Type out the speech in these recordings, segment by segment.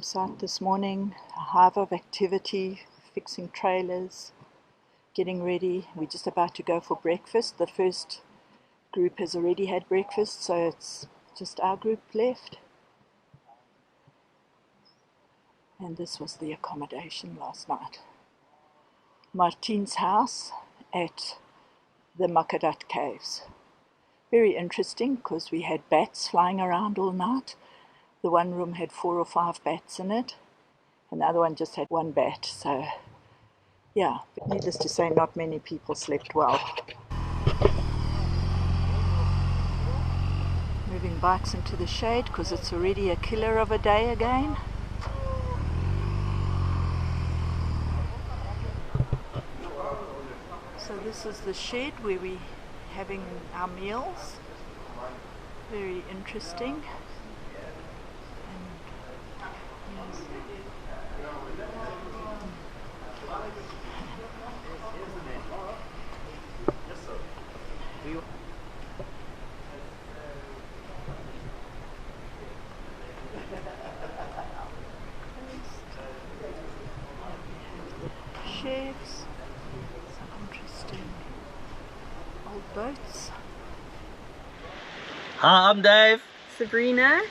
site this morning, a hive of activity, fixing trailers, getting ready. We're just about to go for breakfast. The first group has already had breakfast, so it's just our group left. And this was the accommodation last night. Martine's house at the Makadat Caves. Very interesting because we had bats flying around all night. The one room had 4 or 5 bats in it, and the other one just had 1 bat. So yeah, but needless to say, not many people slept well. Moving bikes into the shade because it's already a killer of a day again. So this is the shed where we're having our meals. Very interesting. Sheds, some interesting old boats. Hi, I'm Dave. Sabrina.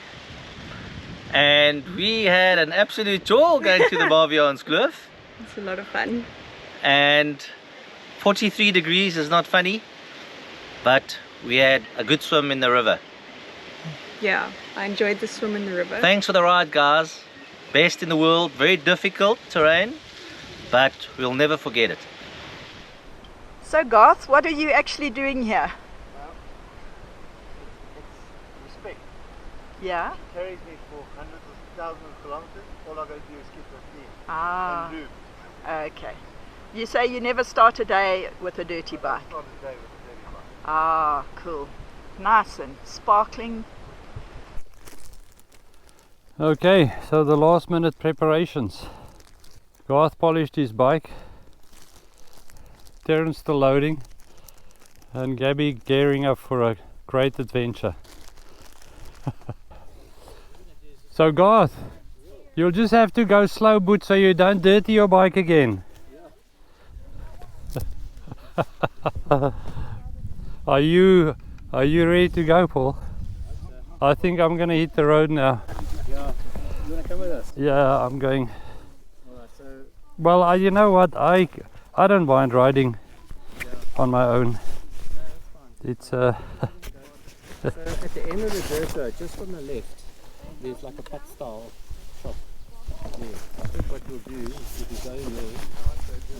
And we had an absolute tour going to the Baviaanskloof. It's a lot of fun. And 43 degrees is not funny, but we had a good swim in the river. Yeah, I enjoyed the swim in the river. Thanks for the ride, guys. Best in the world, very difficult terrain, but we'll never forget it. So Garth, what are you actually doing here? It's respect. Yeah? It carries me for hundreds of thousands of kilometers. All I got to do is keep it clean Ah, and loop. okay. You say you never start a day with a dirty bike? Start the day with a dirty bike. Ah, cool. Nice and sparkling. Okay, so the last minute preparations. Garth polished his bike, Terence still loading, and Gabby gearing up for a great adventure. So Garth, you'll just have to go slow boot so you don't dirty your bike again. Are you ready to go, Paul? I think I'm gonna hit the road now. Yeah, you want to come with us? Yeah, I'm going. Alright, so Well, you know what? I don't mind riding on my own. It's so at the end of the dirt road, just on the left, there's like a pit style shop. Yeah. I think what we'll do is if you go in there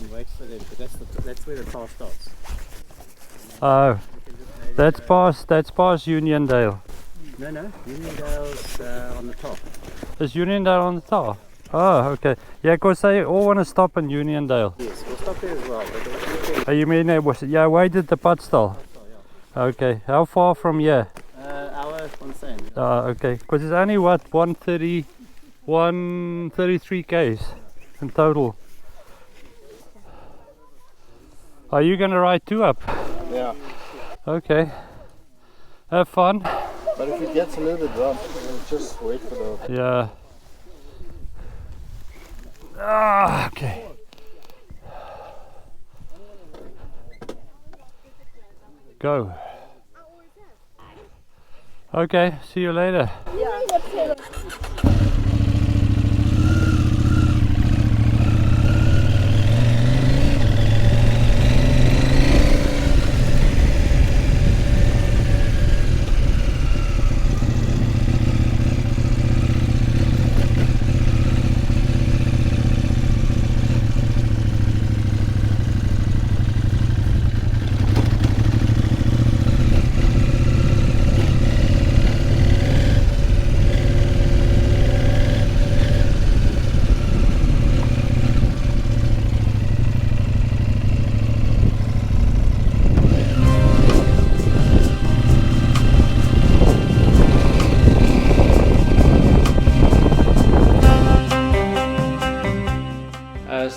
and wait for them, because that's where the car starts. oh, that's past Uniondale. No, Uniondale's on the top. Is Uniondale on the top? Oh, okay. Yeah, because they all want to stop in Uniondale. Yes, we'll stop there as well. But Oh, you mean yeah, wait at the pit stall? Okay. How far from here? hour on sand. Okay. Because it's only what 133 k's in total. Are you gonna ride 2 up? Yeah. Okay. Have fun. But if it gets a little bit rough, we'll just wait for the... Yeah. Ah, okay. Go. Okay, see you later.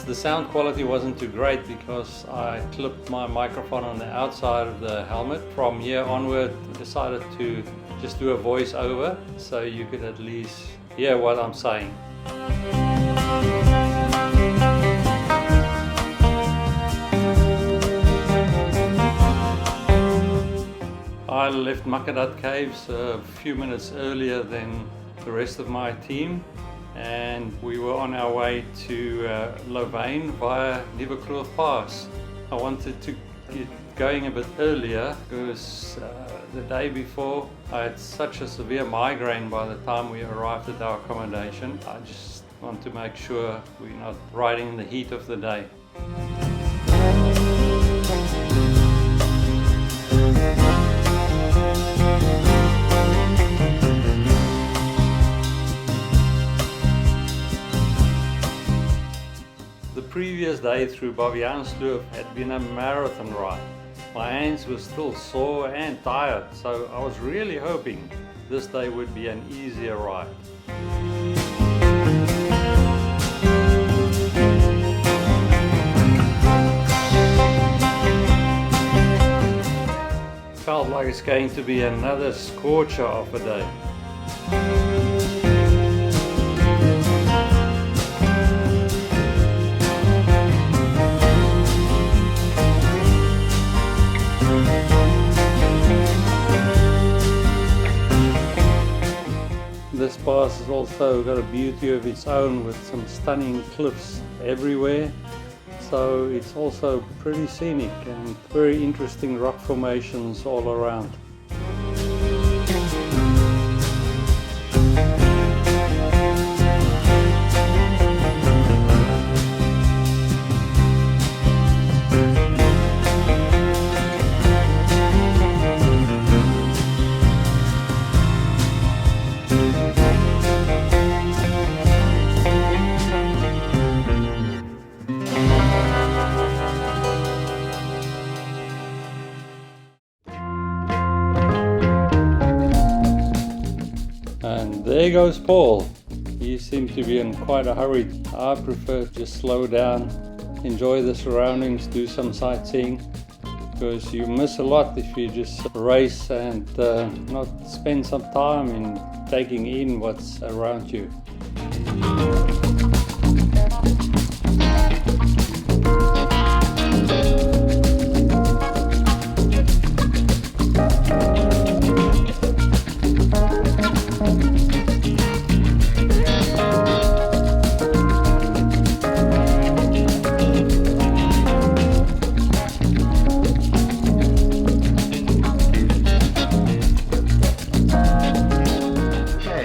The sound quality wasn't too great because I clipped my microphone on the outside of the helmet. From here onward, I decided to just do a voice over so you could at least hear what I'm saying. I left Makadat Caves a few minutes earlier than the rest of my team, and we were on our way to Louvain via Baviaanskloof Pass. I wanted to get going a bit earlier because the day before I had such a severe migraine by the time we arrived at our accommodation. I just want to make sure we're not riding in the heat of the day. The previous day through Baviaanskloof had been a marathon ride. My hands were still sore and tired, so I was really hoping this day would be an easier ride. Felt like it's going to be another scorcher of a day. This pass has also got a beauty of its own with some stunning cliffs everywhere, so it's also pretty scenic and very interesting rock formations all around. And there goes Paul. He seemed to be in quite a hurry. I prefer to just slow down, enjoy the surroundings, do some sightseeing, because you miss a lot if you just race and not spend some time in taking in what's around you.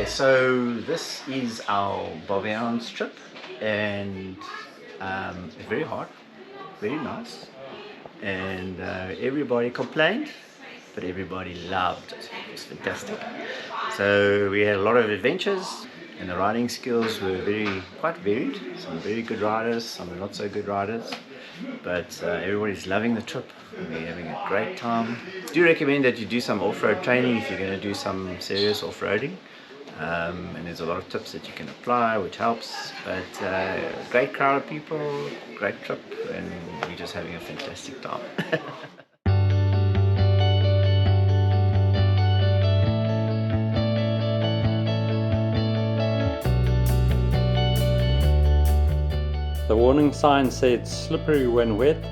So this is our Baviaanskloof trip, and very hot, very nice, and everybody complained, but everybody loved it. It was fantastic. So we had a lot of adventures, and the riding skills were quite varied. Some very good riders, some not so good riders, but everybody's loving the trip. We're having a great time. I do recommend that you do some off-road training if you're going to do some serious off-roading. And there's a lot of tips that you can apply, which helps, but great crowd of people, great trip, and we're just having a fantastic time. The warning sign said slippery when wet,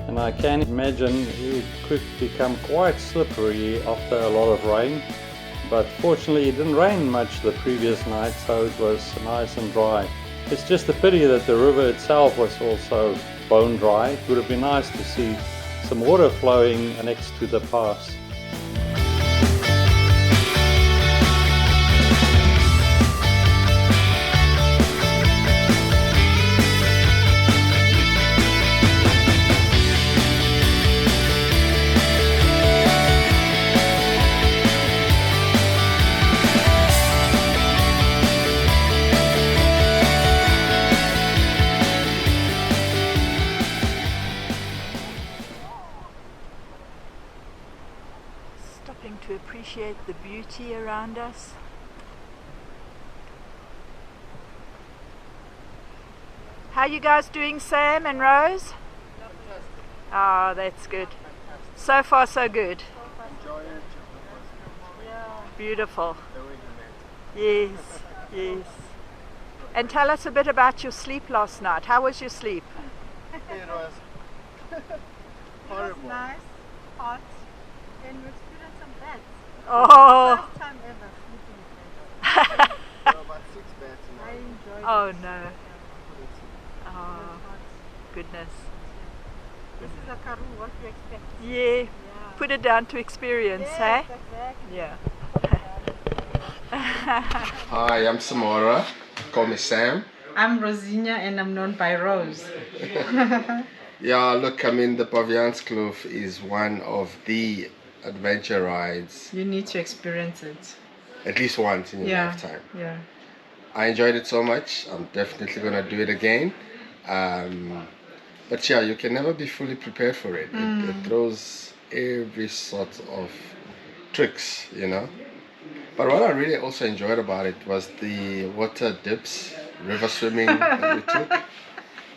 and I can imagine it could become quite slippery after a lot of rain. But fortunately it didn't rain much the previous night, so it was nice and dry. It's just a pity that the river itself was also bone dry. It would have been nice to see some water flowing next to the pass. Stopping to appreciate the beauty around us. How you guys doing, Sam and Rose? Oh, that's good. So far so good. Beautiful. Yes, yes. And tell us a bit about your sleep last night. How was your sleep? It was horrible. Nice, hot, and we experienced some beds. Oh, First time ever sleeping in bed. There were about 6 beds in I all. enjoyed oh it. no. It Oh, was hot. goodness. This is a Karoo, what you expect. Yeah, Yeah. put it down to experience, Yes, hey? exactly. Yeah. Hi, I'm Samora. Call me Sam. I'm Rosina and I'm known by Rose. Yeah, look, I mean, the Baviaanskloof is one of the adventure rides, You need to experience it. at least once in your lifetime. Yeah. I enjoyed it so much. I'm definitely gonna do it again. But yeah, you can never be fully prepared for it. It throws every sort of tricks, you know. But what I really also enjoyed about it was the water dips, river swimming that we took.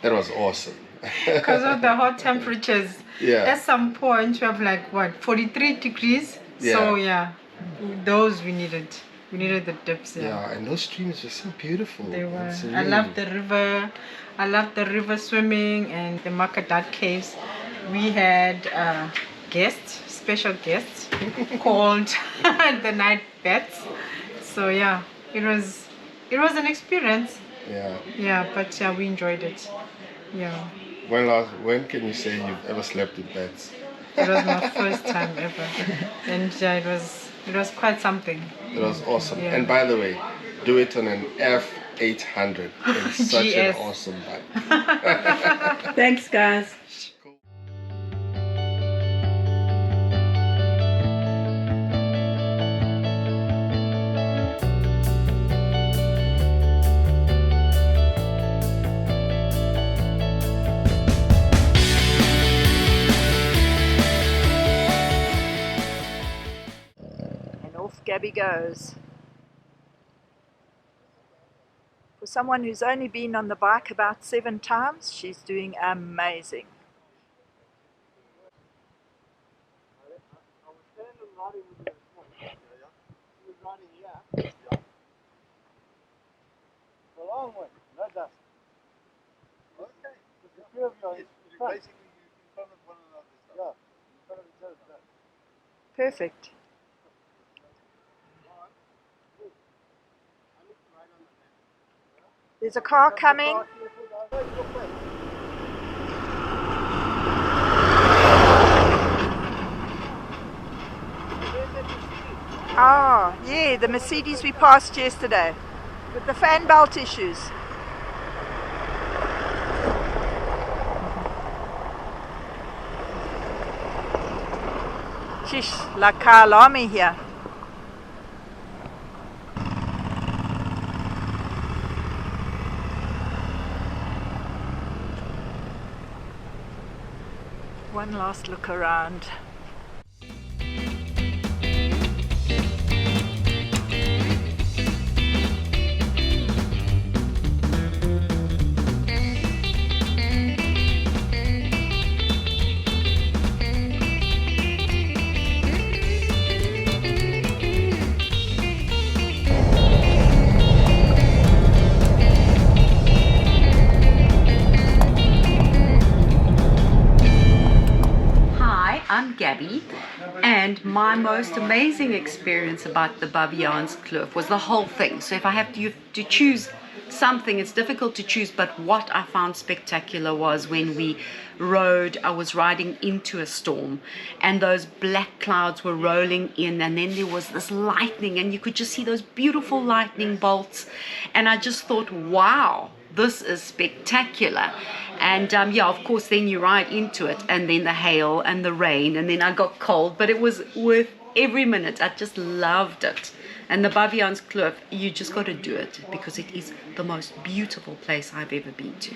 That was awesome. Because of the hot temperatures. Yeah. At some point we have like what, 43 degrees? So yeah, those we needed. We needed the dips. Yeah, and those streams were so beautiful. They were. and I serene. love the river. I love the river swimming and the Makadat caves. We had guests, special guests called the night beds. So yeah, it was an experience. Yeah. Yeah, but yeah, we enjoyed it. Yeah, When can you say you've ever slept in beds? it was my first time ever, and yeah, it was quite something. It was awesome. Yeah. And by the way, do it on an F800. It's such an GS. awesome bike. Thanks, guys. And off Gabby goes. For someone who's only been on the bike about 7 times, she's doing amazing. Perfect. There's a car coming. Ah, yeah, the Mercedes we passed yesterday with the fan belt issues. Shish, la car alarmy here. One last look around. Hi, I'm Gabby, and my most amazing experience about the Baviaanskloof was the whole thing. So if I have to choose something, it's difficult to choose, but what I found spectacular was when we rode, I was riding into a storm, and those black clouds were rolling in, and then there was this lightning, and you could just see those beautiful lightning bolts, and I just thought, wow, this is spectacular. And yeah, of course, then you ride into it, and then the hail and the rain, and then I got cold, but it was worth every minute. I just loved it. And the Baviaanskloof, you just got to do it because it is the most beautiful place I've ever been to.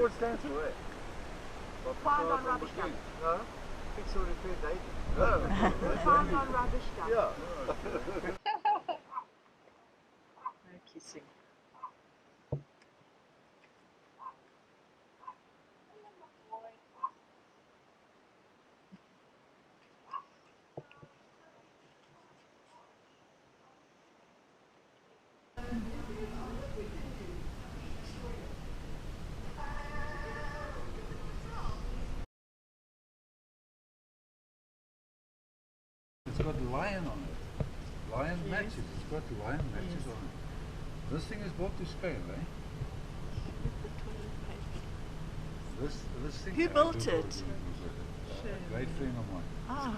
Ford stands for what? Find on rubbish dump. No? Fix or repair dating. Find on rubbish dump. Yeah. No kissing. It's got lion on it. Lion matches. It's got lion matches on it. This thing is bought to scale, eh? This thing. Who built it? Was a great friend of mine. Ah.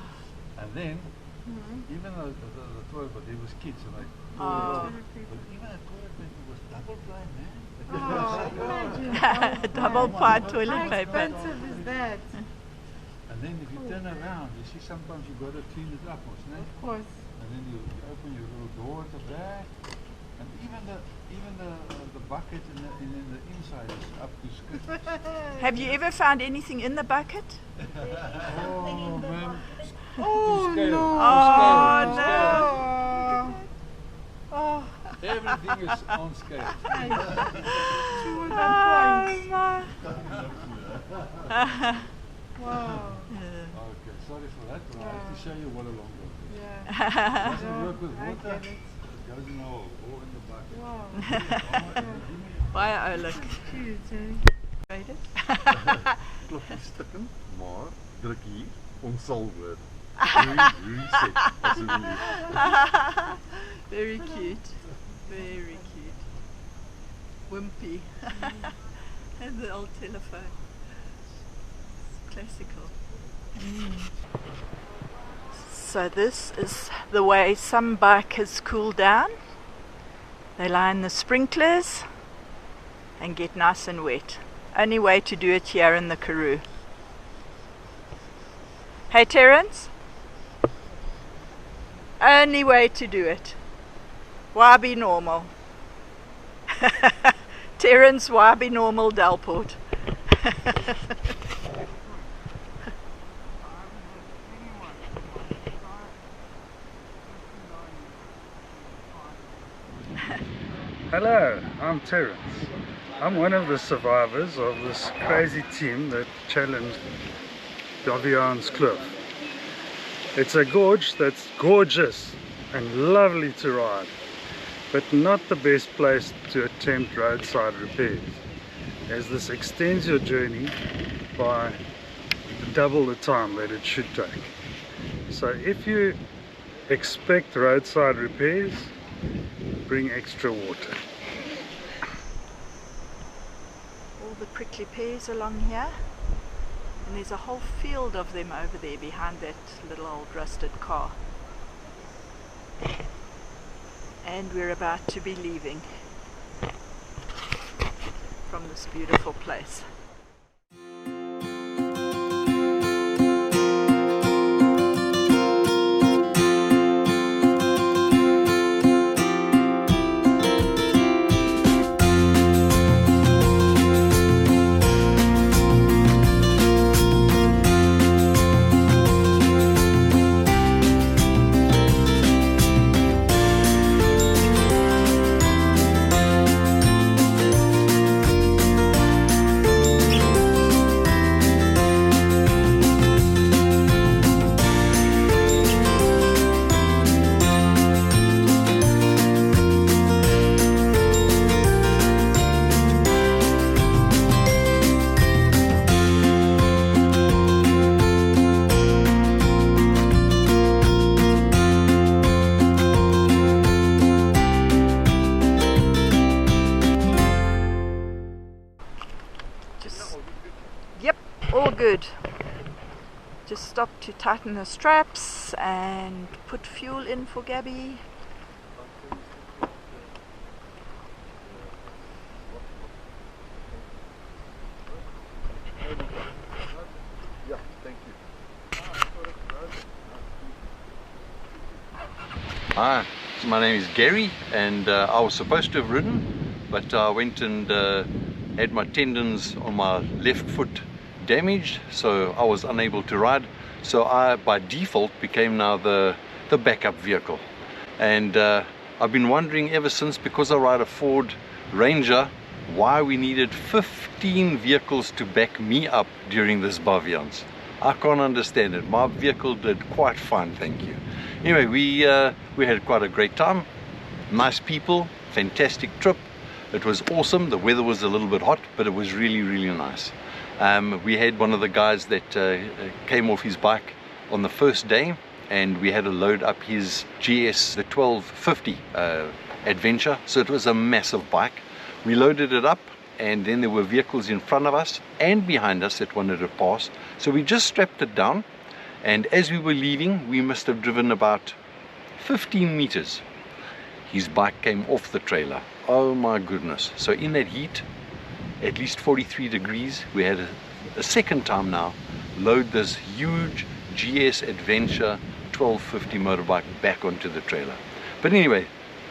And then, even though the toilet, but there was kids, and I pulled it off. But even the toilet paper was double ply, man. Double ply toilet How paper. expensive is that? And then if you turn around, you see sometimes you've got to clean it up, wasn't it? Of course. And then you open your little door at the back, and even the bucket in the inside is up to scratch. Have you ever found anything in the bucket? Oh man! Oh scale. no! Oh no! Oh. Everything is on scale. Wow. Okay, sorry for that, but I have to show you what a long road is. Yeah. It doesn't work with water, it goes in the hole or in the bucket. Wow. Baie oulik. Cute, eh? Weet het? Kloppie stikken, maar druk hier, ons sal word. Reset, asseblief. Very cute. Very cute. Wimpy. And the old telephone. It's classical. So this is the way some bikers cool down. They line the sprinklers and get nice and wet. Only way to do it here in the Karoo. Hey Terence? Only way to do it. Why be normal? Terence, why be normal, Delport? Hello, I'm Terence. I'm one of the survivors of this crazy team that challenged Baviaanskloof. It's a gorge that's gorgeous and lovely to ride, but not the best place to attempt roadside repairs, as this extends your journey by double the time that it should take. So if you expect roadside repairs, bring extra water. All the prickly pears along here, and there's a whole field of them over there behind that little old rusted car. And we're about to be leaving from this beautiful place. All good. Just stop to tighten the straps and put fuel in for Gabby. Yeah, thank you. Hi, my name is Gary, and I was supposed to have ridden, but I went and had my tendons on my left foot damaged, so I was unable to ride. So I, by default, became now the backup vehicle. And I've been wondering ever since, because I ride a Ford Ranger, why we needed 15 vehicles to back me up during this Baviaans. I can't understand it. My vehicle did quite fine, thank you. Anyway, we had quite a great time. Nice people, fantastic trip. It was awesome. The weather was a little bit hot, but it was really, really nice. We had one of the guys that came off his bike on the first day, and we had to load up his GS, the 1250 Adventure. So it was a massive bike. We loaded it up, and then there were vehicles in front of us and behind us that wanted to pass. So we just strapped it down, and as we were leaving, we must have driven about 15 meters. His bike came off the trailer. Oh my goodness. So in that heat, at least 43 degrees, we had a second time now load this huge GS Adventure 1250 motorbike back onto the trailer. But anyway,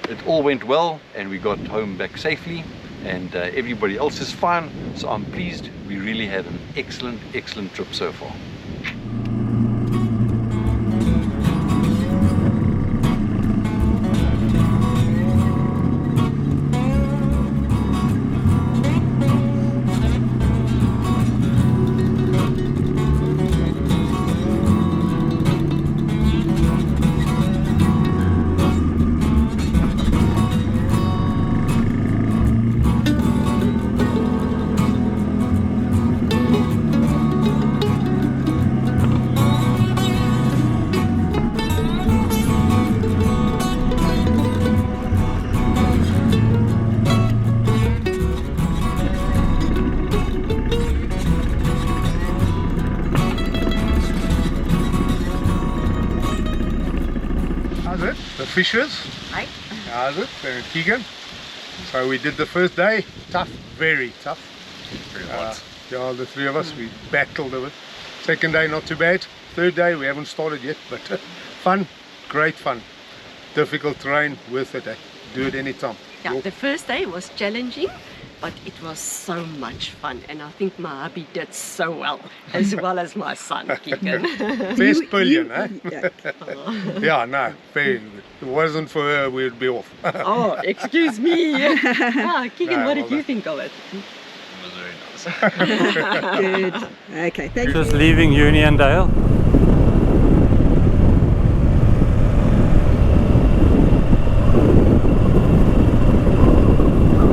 it all went well, and we got home back safely, and everybody else is fine, so I'm pleased. We really had an excellent trip so far. The fishers. Right. How's it? And Keegan. So we did the first day. Tough, very tough. Yeah, the three of us, we battled a bit. Second day, not too bad. Third day, we haven't started yet, but fun, great fun. Difficult terrain, worth it. Do it anytime. Yeah, the first day was challenging, but it was so much fun, and I think my hubby did so well as my son, Keegan. Best pillion, eh? Yeah, no, very good. If it wasn't for her, we'd be off. Oh, excuse me. Keegan, what did you think of it? It was very nice. Good. Okay, thank you. Just leaving Uniondale.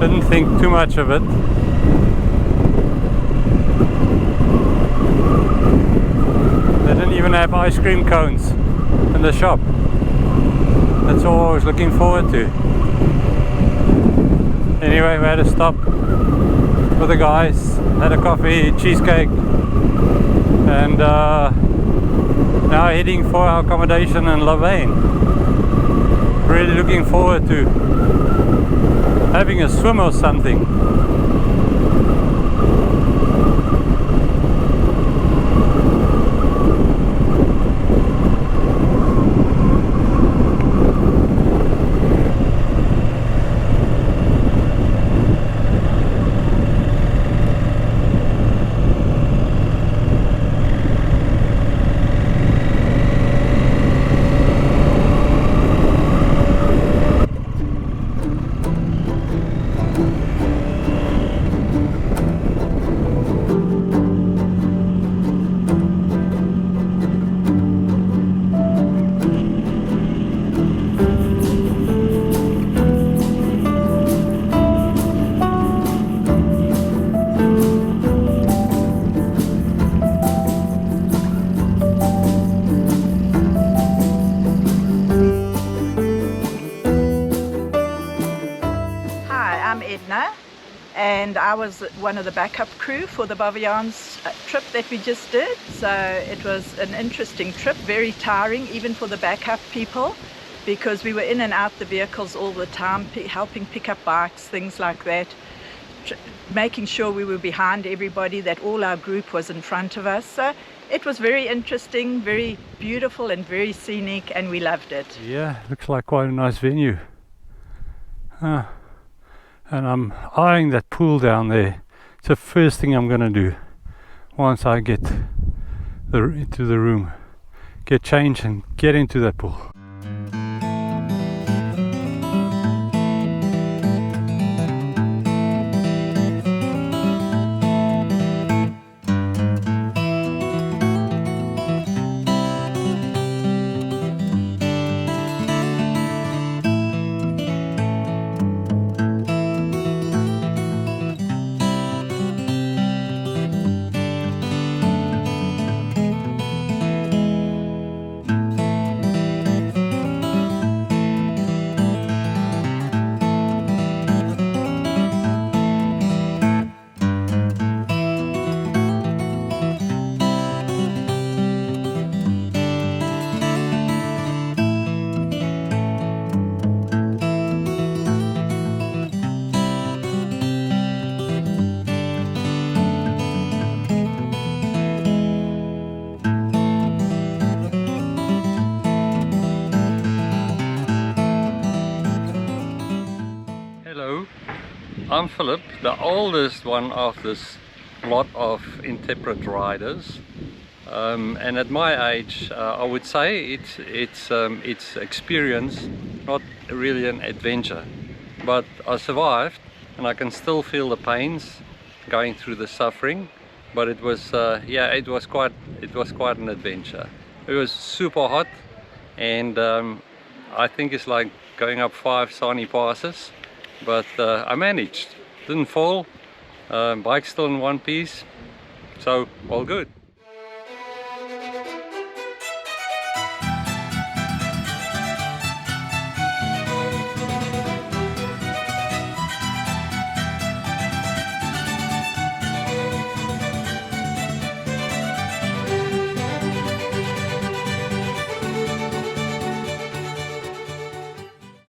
Didn't think too much of it. They didn't even have ice cream cones in the shop. That's all I was looking forward to. Anyway, we had to stop with the guys, had a coffee, cheesecake, and now heading for our accommodation in Louvain. Really looking forward to having a swim or something. And I was one of the backup crew for the Baviaanskloof trip that we just did. So it was an interesting trip, very tiring even for the backup people, because we were in and out the vehicles all the time, helping pick up bikes, things like that, making sure we were behind everybody, that all our group was in front of us. So it was very interesting, very beautiful and very scenic, and we loved it. Yeah, looks like quite a nice venue. And I'm eyeing that pool down there. It's the first thing I'm gonna do once I get into the room, get changed and get into that pool. Hello, I'm Philip, the oldest one of this lot of intrepid riders, and at my age I would say it's experience, not really an adventure, but I survived and I can still feel the pains going through the suffering, but it was yeah, it was quite an adventure. It was super hot, and I think it's like going up 5 sunny passes. But I managed, didn't fall, bike's still in one piece, so all good.